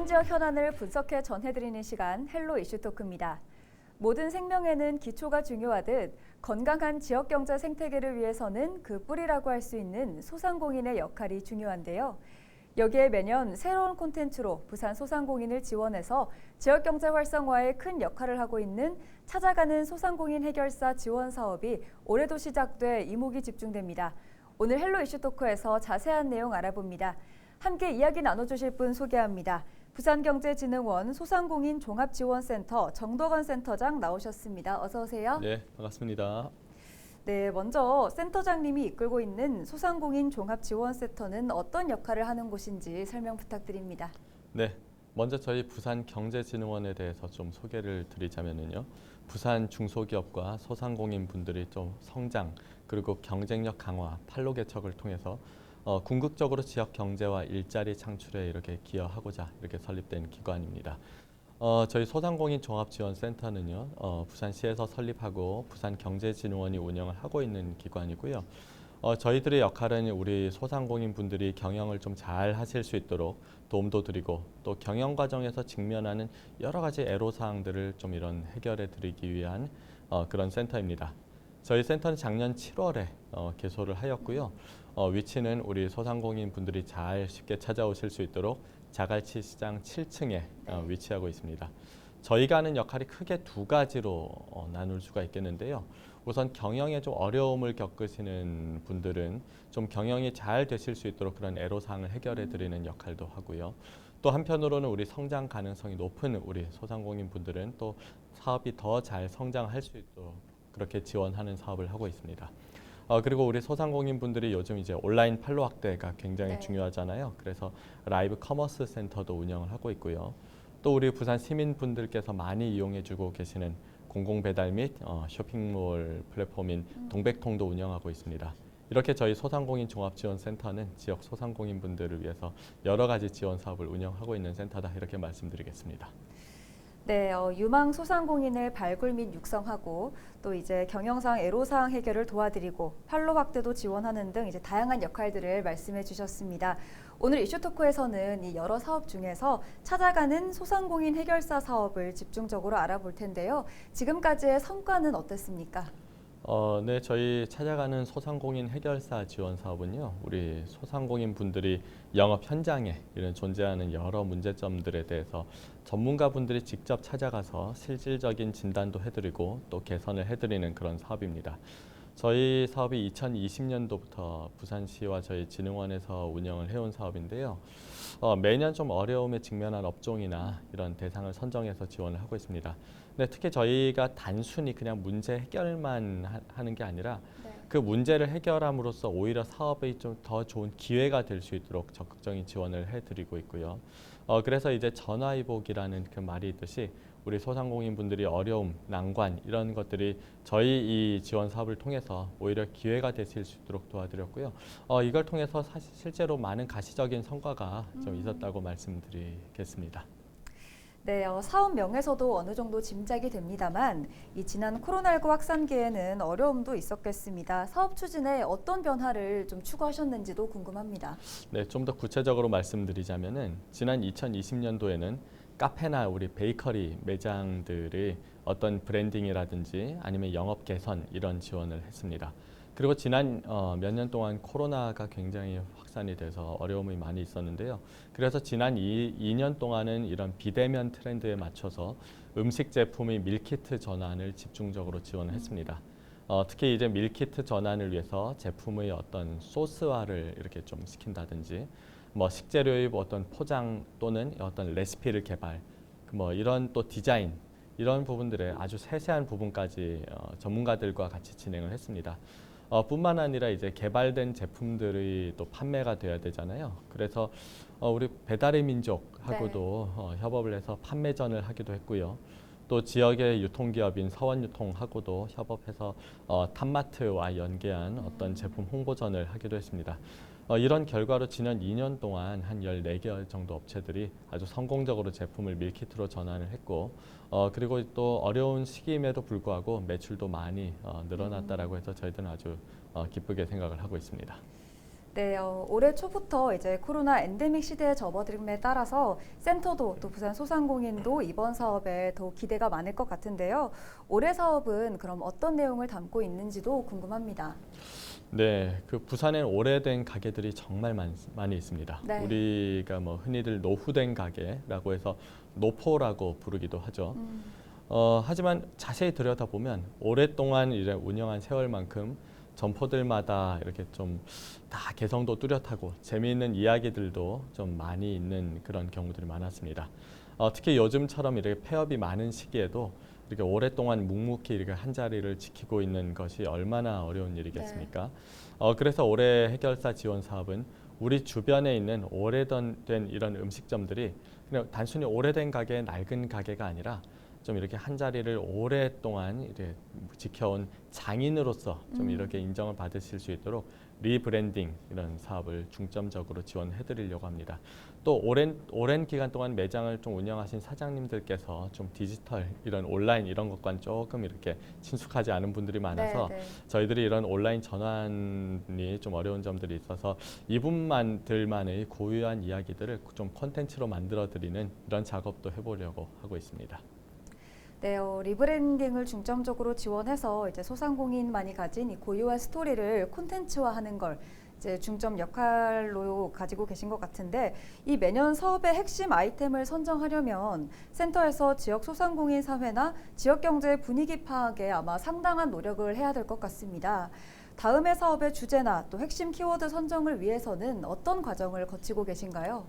지역 현안을 분석해 전해드리는 시간 헬로 이슈 토크입니다. 모든 생명에는 기초가 중요하듯 건강한 지역 경제 생태계를 위해서는 그 뿌리라고 할 수 있는 소상공인의 역할이 중요한데요. 여기에 매년 새로운 콘텐츠로 부산 소상공인을 지원해서 지역 경제 활성화에 큰 역할을 하고 있는 찾아가는 소상공인 해결사 지원 사업이 올해도 시작돼 이목이 집중됩니다. 오늘 헬로 이슈 토크에서 자세한 내용 알아봅니다. 함께 이야기 나눠주실 분 소개합니다. 부산경제진흥원 소상공인 종합지원센터 정덕원 센터장 나오셨습니다. 어서 오세요. 네, 반갑습니다. 네, 먼저 센터장님이 이끌고 있는 소상공인 종합지원센터는 어떤 역할을 하는 곳인지 설명 부탁드립니다. 네, 먼저 저희 부산경제진흥원에 대해서 좀 소개를 드리자면요. 부산 중소기업과 소상공인 분들이 좀 성장 그리고 경쟁력 강화, 판로 개척을 통해서 궁극적으로 지역 경제와 일자리 창출에 이렇게 기여하고자 이렇게 설립된 기관입니다. 저희 소상공인 종합지원센터는요, 부산시에서 설립하고 부산경제진흥원이 운영을 하고 있는 기관이고요. 저희들의 역할은 우리 소상공인 분들이 경영을 좀 잘 하실 수 있도록 도움도 드리고 또 경영 과정에서 직면하는 여러 가지 애로사항들을 좀 이런 해결해 드리기 위한 그런 센터입니다. 저희 센터는 작년 7월에 개소를 하였고요. 위치는 우리 소상공인 분들이 잘 쉽게 찾아오실 수 있도록 자갈치 시장 7층에 위치하고 있습니다. 저희가 하는 역할이 크게 두 가지로 나눌 수가 있겠는데요. 우선 경영에 좀 어려움을 겪으시는 분들은 좀 경영이 잘 되실 수 있도록 그런 애로사항을 해결해 드리는 역할도 하고요. 또 한편으로는 우리 성장 가능성이 높은 우리 소상공인 분들은 또 사업이 더 잘 성장할 수 있도록 그렇게 지원하는 사업을 하고 있습니다. 그리고 우리 소상공인 분들이 요즘 이제 온라인 판로 확대가 굉장히 중요하잖아요. 그래서 라이브 커머스 센터도 운영을 하고 있고요. 또 우리 부산 시민분들께서 많이 이용해주고 계시는 공공배달 및 쇼핑몰 플랫폼인 동백통도 운영하고 있습니다. 이렇게 저희 소상공인 종합지원센터는 지역 소상공인 분들을 위해서 여러 가지 지원 사업을 운영하고 있는 센터다 이렇게 말씀드리겠습니다. 네, 유망 소상공인을 발굴 및 육성하고 또 이제 경영상 애로사항 해결을 도와드리고 판로 확대도 지원하는 등 이제 다양한 역할들을 말씀해 주셨습니다. 오늘 이슈 토크에서는 이 여러 사업 중에서 찾아가는 소상공인 해결사 사업을 집중적으로 알아볼 텐데요. 지금까지의 성과는 어땠습니까? 네, 저희 찾아가는 소상공인 해결사 지원 사업은요, 우리 소상공인 분들이 영업 현장에 이런 존재하는 여러 문제점들에 대해서 전문가 분들이 직접 찾아가서 실질적인 진단도 해드리고 또 개선을 해드리는 그런 사업입니다. 저희 사업이 2020년도부터 부산시와 저희 진흥원에서 운영을 해온 사업인데요. 매년 좀 어려움에 직면한 업종이나 이런 대상을 선정해서 지원을 하고 있습니다. 근데 특히 저희가 단순히 그냥 문제 해결만 하는 게 아니라 그 문제를 해결함으로써 오히려 사업이 좀 더 좋은 기회가 될 수 있도록 적극적인 지원을 해드리고 있고요. 그래서 이제 전화위복이라는 그 말이 있듯이 우리 소상공인 분들이 어려움, 난관 이런 것들이 저희 이 지원 사업을 통해서 오히려 기회가 되실 수 있도록 도와드렸고요. 이걸 통해서 사실 실제로 많은 가시적인 성과가 좀 있었다고 말씀드리겠습니다. 네, 사업명에서도 어느 정도 짐작이 됩니다만 이 지난 코로나19 확산기에는 어려움도 있었겠습니다. 사업 추진에 어떤 변화를 좀 추구하셨는지도 궁금합니다. 네, 좀 더 구체적으로 말씀드리자면은 지난 2020년도에는 카페나 우리 베이커리 매장들이 어떤 브랜딩이라든지 아니면 영업 개선 이런 지원을 했습니다. 그리고 지난 몇 년 동안 코로나가 굉장히 확산이 돼서 어려움이 많이 있었는데요. 그래서 지난 2년 동안은 이런 비대면 트렌드에 맞춰서 음식 제품의 밀키트 전환을 집중적으로 지원을 했습니다. 특히 이제 밀키트 전환을 위해서 제품의 어떤 소스화를 이렇게 좀 시킨다든지 뭐 식재료의 어떤 포장 또는 어떤 레시피를 개발 뭐 이런 또 디자인 이런 부분들의 아주 세세한 부분까지 전문가들과 같이 진행을 했습니다. 뿐만 아니라 이제 개발된 제품들이 또 판매가 돼야 되잖아요. 그래서 우리 배달의 민족하고도 협업을 해서 판매전을 하기도 했고요. 또 지역의 유통기업인 서원유통하고도 협업해서 탑마트와 연계한 어떤 제품 홍보전을 하기도 했습니다. 이런 결과로 지난 2년 동안 한 14개 정도 업체들이 아주 성공적으로 제품을 밀키트로 전환을 했고 그리고 또 어려운 시기임에도 불구하고 매출도 많이 늘어났다라고 해서 저희들은 아주 기쁘게 생각을 하고 있습니다. 네, 올해 초부터 이제 코로나 엔데믹 시대에 접어듦에 따라서 센터도 또 부산 소상공인도 이번 사업에 더 기대가 많을 것 같은데요. 올해 사업은 그럼 어떤 내용을 담고 있는지도 궁금합니다. 네, 그 부산엔 오래된 가게들이 정말 많이 있습니다. 네. 우리가 뭐 흔히들 노후된 가게라고 해서 노포라고 부르기도 하죠. 하지만 자세히 들여다보면 오랫동안 이제 운영한 세월만큼 점포들마다 이렇게 좀 다 개성도 뚜렷하고 재미있는 이야기들도 좀 많이 있는 그런 경우들이 많았습니다. 특히 요즘처럼 이렇게 폐업이 많은 시기에도 이렇게 오랫동안 묵묵히 이렇게 한 자리를 지키고 있는 것이 얼마나 어려운 일이겠습니까? 그래서 올해 해결사 지원 사업은 우리 주변에 있는 오래된 이런 음식점들이 그냥 단순히 오래된 가게, 낡은 가게가 아니라 좀 이렇게 한 자리를 오랫동안 이렇게 지켜온 장인으로서 좀 이렇게 인정을 받으실 수 있도록 리브랜딩 이런 사업을 중점적으로 지원해드리려고 합니다. 또 오랜 기간 동안 매장을 좀 운영하신 사장님들께서 좀 디지털 이런 온라인 이런 것과는 조금 이렇게 친숙하지 않은 분들이 많아서 네. 저희들이 이런 온라인 전환이 좀 어려운 점들이 있어서 이분들만의 고유한 이야기들을 좀 콘텐츠로 만들어드리는 이런 작업도 해보려고 하고 있습니다. 네, 리브랜딩을 중점적으로 지원해서 이제 소상공인만이 가진 이 고유한 스토리를 콘텐츠화하는 걸 이제 중점 역할로 가지고 계신 것 같은데 이 매년 사업의 핵심 아이템을 선정하려면 센터에서 지역 소상공인 사회나 지역 경제 분위기 파악에 아마 상당한 노력을 해야 될 것 같습니다. 다음의 사업의 주제나 또 핵심 키워드 선정을 위해서는 어떤 과정을 거치고 계신가요?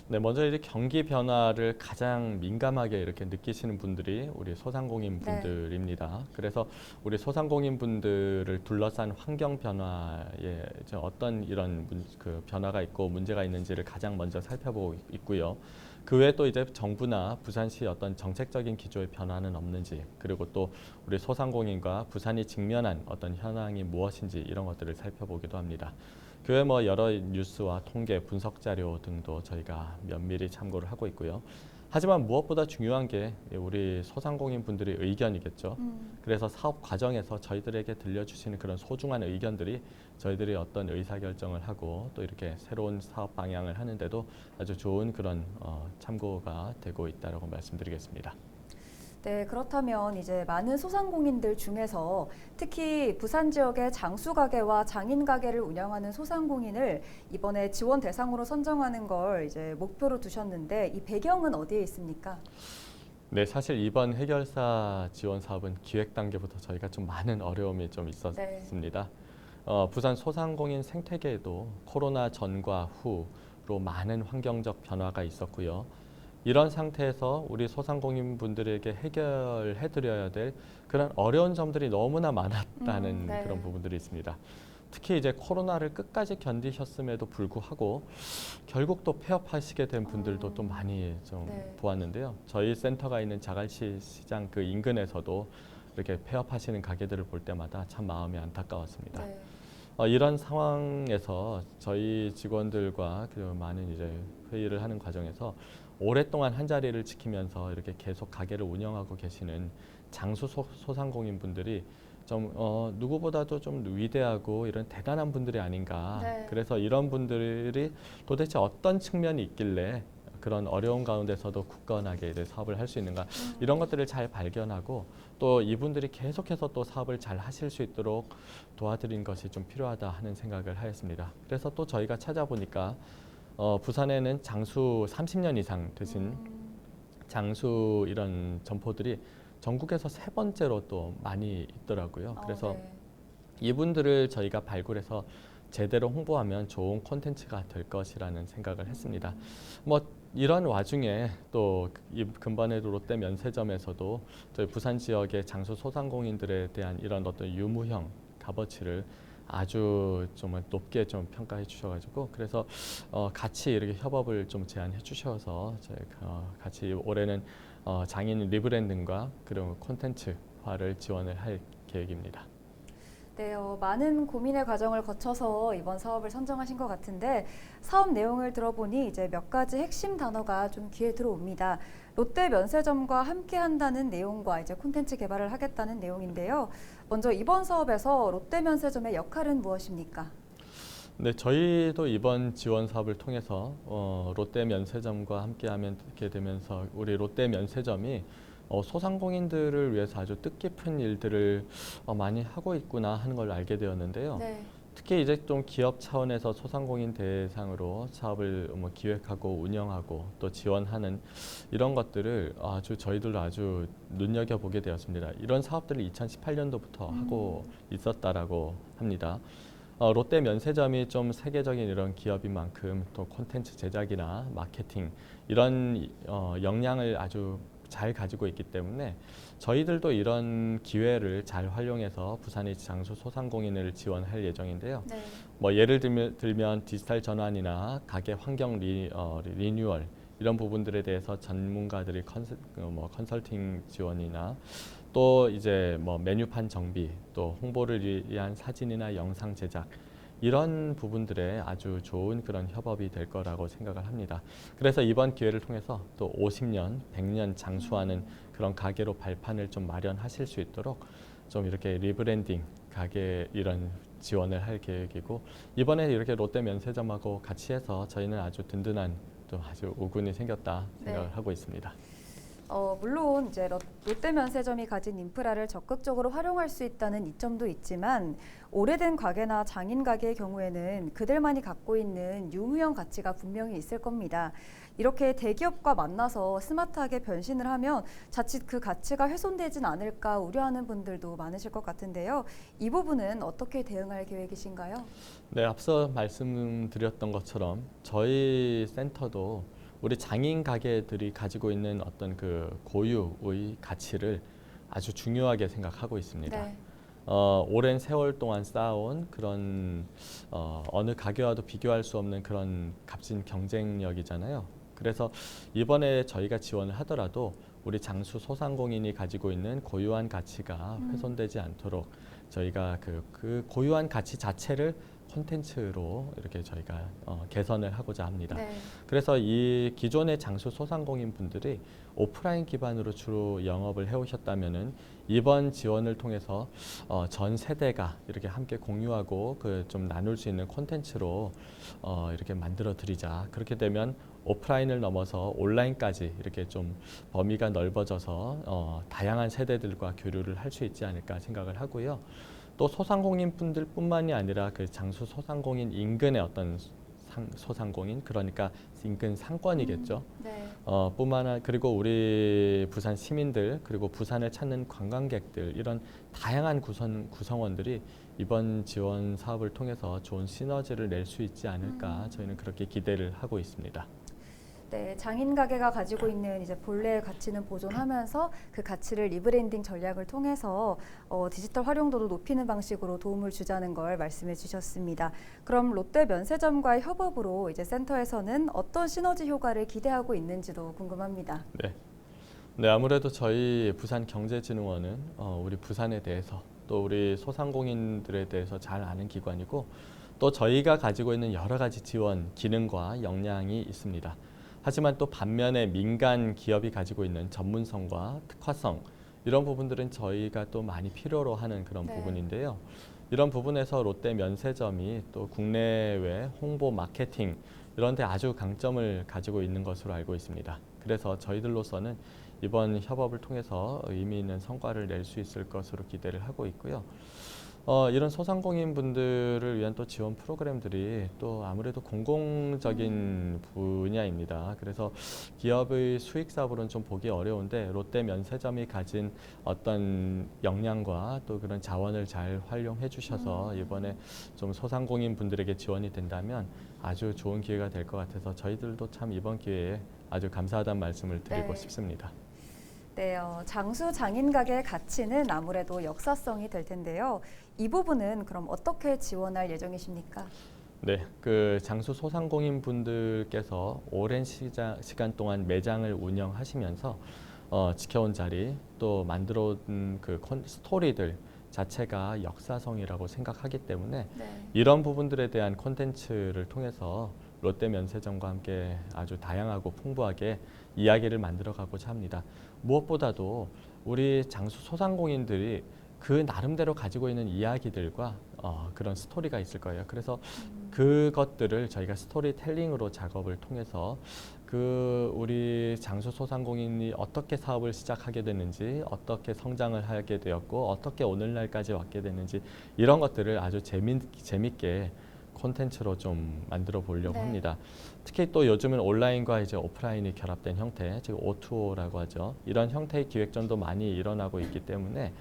네, 먼저 이제 경기 변화를 가장 민감하게 이렇게 느끼시는 분들이 우리 소상공인 분들입니다. 그래서 우리 소상공인 분들을 둘러싼 환경 변화에 이제 어떤 이런 그 변화가 있고 문제가 있는지를 가장 먼저 살펴보고 있고요. 그 외에 또 이제 정부나 부산시 어떤 정책적인 기조의 변화는 없는지, 그리고 또 우리 소상공인과 부산이 직면한 어떤 현황이 무엇인지 이런 것들을 살펴보기도 합니다. 그 외에 뭐 여러 뉴스와 통계, 분석 자료 등도 저희가 면밀히 참고를 하고 있고요. 하지만 무엇보다 중요한 게 우리 소상공인 분들의 의견이겠죠. 그래서 사업 과정에서 저희들에게 들려주시는 그런 소중한 의견들이 저희들이 어떤 의사결정을 하고 또 이렇게 새로운 사업 방향을 하는데도 아주 좋은 그런 참고가 되고 있다고 말씀드리겠습니다. 네, 그렇다면 이제 많은 소상공인들 중에서 특히 부산 지역의 장수 가게와 장인 가게를 운영하는 소상공인을 이번에 지원 대상으로 선정하는 걸 이제 목표로 두셨는데 이 배경은 어디에 있습니까? 네, 사실 이번 해결사 지원 사업은 기획 단계부터 저희가 좀 많은 어려움이 좀 있었습니다. 부산 소상공인 생태계에도 코로나 전과 후로 많은 환경적 변화가 있었고요. 이런 상태에서 우리 소상공인 분들에게 해결해드려야 될 그런 어려운 점들이 너무나 많았다는 그런 부분들이 있습니다. 특히 이제 코로나를 끝까지 견디셨음에도 불구하고 결국 또 폐업하시게 된 분들도 또 많이 좀 보았는데요. 저희 센터가 있는 자갈치 시장 그 인근에서도 이렇게 폐업하시는 가게들을 볼 때마다 참 마음이 안타까웠습니다. 이런 상황에서 저희 직원들과 그 많은 이제 회의를 하는 과정에서 오랫동안 한 자리를 지키면서 이렇게 계속 가게를 운영하고 계시는 장수 소상공인 분들이 좀 누구보다도 좀 위대하고 이런 대단한 분들이 아닌가. 그래서 이런 분들이 도대체 어떤 측면이 있길래 그런 어려운 가운데서도 굳건하게 이제 사업을 할 수 있는가, 이런 것들을 잘 발견하고 또 이분들이 계속해서 또 사업을 잘 하실 수 있도록 도와드린 것이 좀 필요하다 하는 생각을 하였습니다. 그래서 또 저희가 찾아보니까 부산에는 장수 30년 이상 되신 장수 이런 점포들이 전국에서 세 번째로 또 많이 있더라고요. 그래서 이분들을 저희가 발굴해서 제대로 홍보하면 좋은 콘텐츠가 될 것이라는 생각을 했습니다. 뭐 이런 와중에 또 근반에도 롯데 면세점에서도 저희 부산 지역의 장수 소상공인들에 대한 이런 어떤 유무형 값어치를 아주 정말 높게 좀 평가해 주셔가지고 그래서 같이 이렇게 협업을 좀 제안해 주셔서 저희가 같이 올해는 장인 리브랜딩과 그리고 콘텐츠화를 지원을 할 계획입니다. 네, 많은 고민의 과정을 거쳐서 이번 사업을 선정하신 것 같은데 사업 내용을 들어보니 이제 몇 가지 핵심 단어가 좀 귀에 들어옵니다. 롯데 면세점과 함께 한다는 내용과 이제 콘텐츠 개발을 하겠다는 내용인데요. 먼저 이번 사업에서 롯데 면세점의 역할은 무엇입니까? 네, 저희도 이번 지원 사업을 통해서 롯데 면세점과 함께하게 되면서 우리 롯데 면세점이 소상공인들을 위해서 아주 뜻깊은 일들을 많이 하고 있구나 하는 걸 알게 되었는데요. 네. 특히 이제 좀 기업 차원에서 소상공인 대상으로 사업을 기획하고 운영하고 또 지원하는 이런 것들을 저희들도 아주 눈여겨보게 되었습니다. 이런 사업들을 2018년도부터 하고 있었다라고 합니다. 롯데 면세점이 좀 세계적인 이런 기업인 만큼 또 콘텐츠 제작이나 마케팅 이런 역량을 아주 잘 가지고 있기 때문에 저희들도 이런 기회를 잘 활용해서 부산의 장수 소상공인을 지원할 예정인데요. 네. 뭐 예를 들면 디지털 전환이나 가게 환경 리뉴얼 이런 부분들에 대해서 전문가들이 컨설팅 지원이나 또 이제 뭐 메뉴판 정비, 또 홍보를 위한 사진이나 영상 제작 이런 부분들에 아주 좋은 그런 협업이 될 거라고 생각을 합니다. 그래서 이번 기회를 통해서 또 50년, 100년 장수하는 그런 가게로 발판을 좀 마련하실 수 있도록 좀 이렇게 리브랜딩 가게 이런 지원을 할 계획이고 이번에 이렇게 롯데 면세점하고 같이 해서 저희는 아주 든든한 또 아주 오군이 생겼다 생각을 네. 하고 있습니다. 물론 이제 롯데 면세점이 가진 인프라를 적극적으로 활용할 수 있다는 이점도 있지만 오래된 가게나 장인 가게의 경우에는 그들만이 갖고 있는 유무형 가치가 분명히 있을 겁니다. 이렇게 대기업과 만나서 스마트하게 변신을 하면 자칫 그 가치가 훼손되진 않을까 우려하는 분들도 많으실 것 같은데요. 이 부분은 어떻게 대응할 계획이신가요? 네, 앞서 말씀드렸던 것처럼 저희 센터도 우리 장인 가게들이 가지고 있는 어떤 그 고유의 가치를 아주 중요하게 생각하고 있습니다. 네. 오랜 세월 동안 쌓아온 그런 어느 가게와도 비교할 수 없는 그런 값진 경쟁력이잖아요. 그래서 이번에 저희가 지원을 하더라도 우리 장수 소상공인이 가지고 있는 고유한 가치가 훼손되지 않도록 저희가 그 고유한 가치 자체를 콘텐츠로 이렇게 저희가 개선을 하고자 합니다. 네. 그래서 이 기존의 장수 소상공인 분들이 오프라인 기반으로 주로 영업을 해오셨다면은 이번 지원을 통해서 전 세대가 이렇게 함께 공유하고 그 좀 나눌 수 있는 콘텐츠로 이렇게 만들어 드리자. 그렇게 되면 오프라인을 넘어서 온라인까지 이렇게 좀 범위가 넓어져서 다양한 세대들과 교류를 할 수 있지 않을까 생각을 하고요. 또 소상공인 분들뿐만이 아니라 그 장수 소상공인 인근의 어떤 소상공인 그러니까 인근 상권이겠죠. 네. 그리고 우리 부산 시민들 그리고 부산을 찾는 관광객들 이런 다양한 구성원들이 이번 지원 사업을 통해서 좋은 시너지를 낼 수 있지 않을까 저희는 그렇게 기대를 하고 있습니다. 네, 장인 가게가 가지고 있는 이제 본래의 가치는 보존하면서 그 가치를 리브랜딩 전략을 통해서 디지털 활용도도 높이는 방식으로 도움을 주자는 걸 말씀해 주셨습니다. 그럼 롯데 면세점과의 협업으로 이제 센터에서는 어떤 시너지 효과를 기대하고 있는지도 궁금합니다. 네. 네, 아무래도 저희 부산경제진흥원은 우리 부산에 대해서 또 우리 소상공인들에 대해서 잘 아는 기관이고 또 저희가 가지고 있는 여러 가지 지원 기능과 역량이 있습니다. 하지만 또 반면에 민간 기업이 가지고 있는 전문성과 특화성 이런 부분들은 저희가 또 많이 필요로 하는 그런 네. 부분인데요. 이런 부분에서 롯데 면세점이 또 국내외 홍보 마케팅 이런 데 아주 강점을 가지고 있는 것으로 알고 있습니다. 그래서 저희들로서는 이번 협업을 통해서 의미 있는 성과를 낼 수 있을 것으로 기대를 하고 있고요. 이런 소상공인 분들을 위한 또 지원 프로그램들이 또 아무래도 공공적인 분야입니다. 그래서 기업의 수익 사업으로는 좀 보기 어려운데 롯데 면세점이 가진 어떤 역량과 또 그런 자원을 잘 활용해 주셔서 이번에 좀 소상공인 분들에게 지원이 된다면 아주 좋은 기회가 될 것 같아서 저희들도 참 이번 기회에 아주 감사하다는 말씀을 드리고 네. 싶습니다. 네, 장수 장인 가게의 가치는 아무래도 역사성이 될 텐데요. 이 부분은 그럼 어떻게 지원할 예정이십니까? 네, 그 장수 소상공인 분들께서 오랜 시간 동안 매장을 운영하시면서 지켜온 자리 또 만들어온 그 스토리들 자체가 역사성이라고 생각하기 때문에 네. 이런 부분들에 대한 콘텐츠를 통해서 롯데 면세점과 함께 아주 다양하고 풍부하게 이야기를 만들어 가고자 합니다. 무엇보다도 우리 장수 소상공인들이 그 나름대로 가지고 있는 이야기들과 그런 스토리가 있을 거예요. 그래서 그것들을 저희가 스토리텔링으로 작업을 통해서 우리 장수 소상공인이 어떻게 사업을 시작하게 됐는지, 어떻게 성장을 하게 되었고, 어떻게 오늘날까지 왔게 됐는지 이런 것들을 아주 재밌게 콘텐츠로 좀 만들어 보려고 네. 합니다. 특히 또 요즘은 온라인과 이제 오프라인이 결합된 형태, 즉 O2O라고 하죠. 이런 형태의 기획전도 많이 일어나고 있기 때문에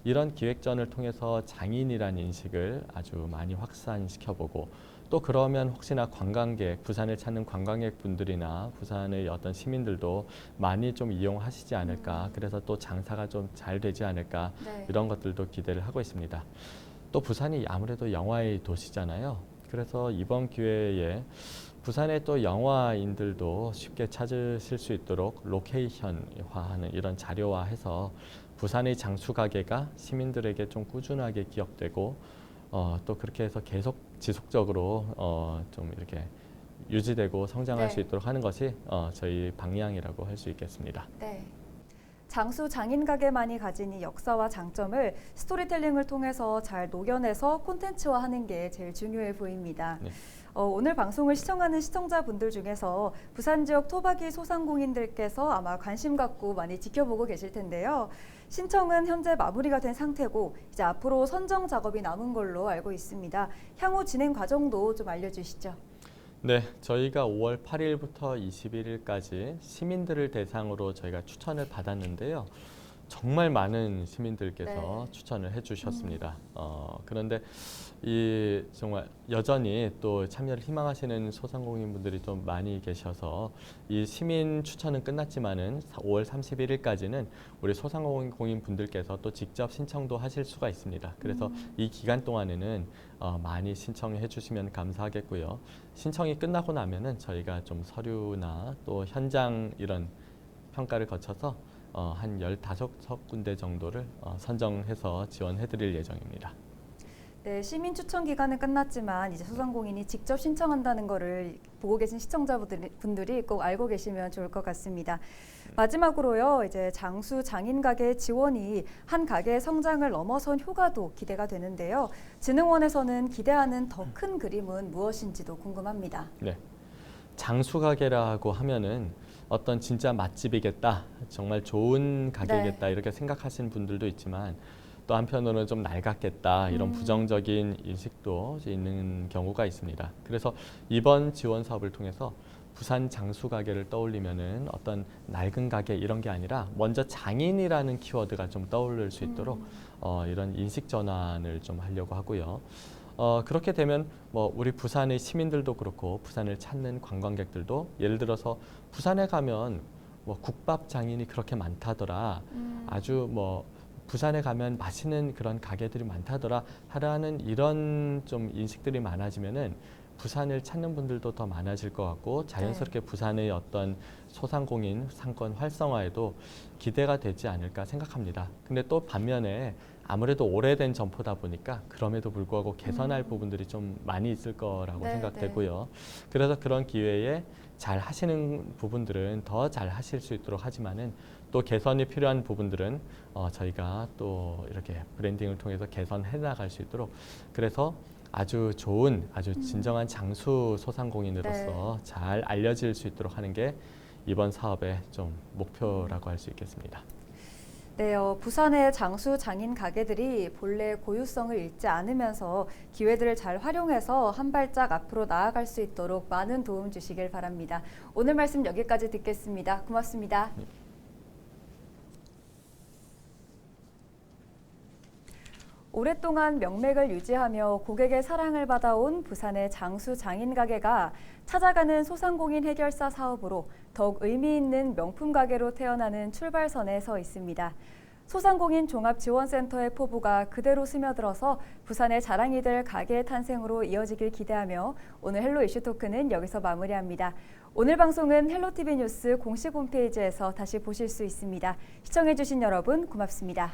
이런 기획전을 통해서 장인이라는 인식을 아주 많이 확산시켜보고, 또 그러면 혹시나 관광객, 부산을 찾는 관광객분들이나 부산의 어떤 시민들도 많이 좀 이용하시지 않을까, 그래서 또 장사가 좀 잘 되지 않을까, 네. 이런 것들도 기대를 하고 있습니다. 또 부산이 아무래도 영화의 도시잖아요. 그래서 이번 기회에 부산의 또 영화인들도 쉽게 찾으실 수 있도록 로케이션화하는 이런 자료화해서 부산의 장수 가게가 시민들에게 좀 꾸준하게 기억되고 또 그렇게 해서 계속 지속적으로 좀 이렇게 유지되고 성장할 네. 수 있도록 하는 것이 저희 방향이라고 할 수 있겠습니다. 네. 장수 장인 가게만이 가진 이 역사와 장점을 스토리텔링을 통해서 잘 녹여내서 콘텐츠화하는 게 제일 중요해 보입니다. 네. 오늘 방송을 시청하는 시청자분들 중에서 부산 지역 토박이 소상공인들께서 아마 관심 갖고 많이 지켜보고 계실 텐데요. 신청은 현재 마무리가 된 상태고 이제 앞으로 선정 작업이 남은 걸로 알고 있습니다. 향후 진행 과정도 좀 알려주시죠. 네, 저희가 5월 8일부터 21일까지 시민들을 대상으로 저희가 추천을 받았는데요. 정말 많은 시민들께서 네. 추천을 해주셨습니다. 그런데 정말 여전히 또 참여를 희망하시는 소상공인분들이 좀 많이 계셔서 이 시민 추천은 끝났지만은 5월 31일까지는 우리 소상공인분들께서 또 직접 신청도 하실 수가 있습니다. 그래서 이 기간 동안에는 많이 신청해 주시면 감사하겠고요. 신청이 끝나고 나면은 저희가 좀 서류나 또 현장 이런 평가를 거쳐서 한 15군데 정도를 선정해서 지원해 드릴 예정입니다. 네, 시민 추천 기간은 끝났지만 이제 소상공인이 직접 신청한다는 거를 보고 계신 시청자분들이 꼭 알고 계시면 좋을 것 같습니다. 마지막으로요, 이제 장수 장인 가게 지원이 한 가게의 성장을 넘어선 효과도 기대가 되는데요. 진흥원에서는 기대하는 더 큰 그림은 무엇인지도 궁금합니다. 네, 장수 가게라고 하면은 어떤 진짜 맛집이겠다, 정말 좋은 가게겠다 이렇게 생각하시는 분들도 있지만 또 한편으로는 좀 낡았겠다 이런 부정적인 인식도 있는 경우가 있습니다. 그래서 이번 지원 사업을 통해서 부산 장수 가게를 떠올리면은 어떤 낡은 가게 이런 게 아니라 먼저 장인이라는 키워드가 좀 떠오를 수 있도록 이런 인식 전환을 좀 하려고 하고요. 그렇게 되면 뭐 우리 부산의 시민들도 그렇고 부산을 찾는 관광객들도 예를 들어서 부산에 가면 뭐 국밥 장인이 그렇게 많다더라, 아주 뭐 부산에 가면 맛있는 그런 가게들이 많다더라 하라는 이런 좀 인식들이 많아지면은 부산을 찾는 분들도 더 많아질 것 같고 자연스럽게 부산의 어떤 소상공인 상권 활성화에도 기대가 되지 않을까 생각합니다. 근데 또 반면에 아무래도 오래된 점포다 보니까 그럼에도 불구하고 개선할 부분들이 좀 많이 있을 거라고 생각되고요. 그래서 그런 기회에 잘 하시는 부분들은 더 잘 하실 수 있도록 하지만은 또 개선이 필요한 부분들은 저희가 또 이렇게 브랜딩을 통해서 개선해 나갈 수 있도록, 그래서 아주 좋은, 아주 진정한 장수 소상공인으로서 잘 알려질 수 있도록 하는 게 이번 사업의 좀 목표라고 할 수 있겠습니다. 네, 부산의 장수 장인 가게들이 본래 고유성을 잃지 않으면서 기회들을 잘 활용해서 한 발짝 앞으로 나아갈 수 있도록 많은 도움 주시길 바랍니다. 오늘 말씀 여기까지 듣겠습니다. 고맙습니다. 오랫동안 명맥을 유지하며 고객의 사랑을 받아온 부산의 장수 장인 가게가 찾아가는 소상공인 해결사 사업으로 더욱 의미 있는 명품 가게로 태어나는 출발선에 서 있습니다. 소상공인 종합지원센터의 포부가 그대로 스며들어서 부산의 자랑이 될 가게의 탄생으로 이어지길 기대하며 오늘 헬로 이슈 토크는 여기서 마무리합니다. 오늘 방송은 헬로티비 뉴스 공식 홈페이지에서 다시 보실 수 있습니다. 시청해주신 여러분 고맙습니다.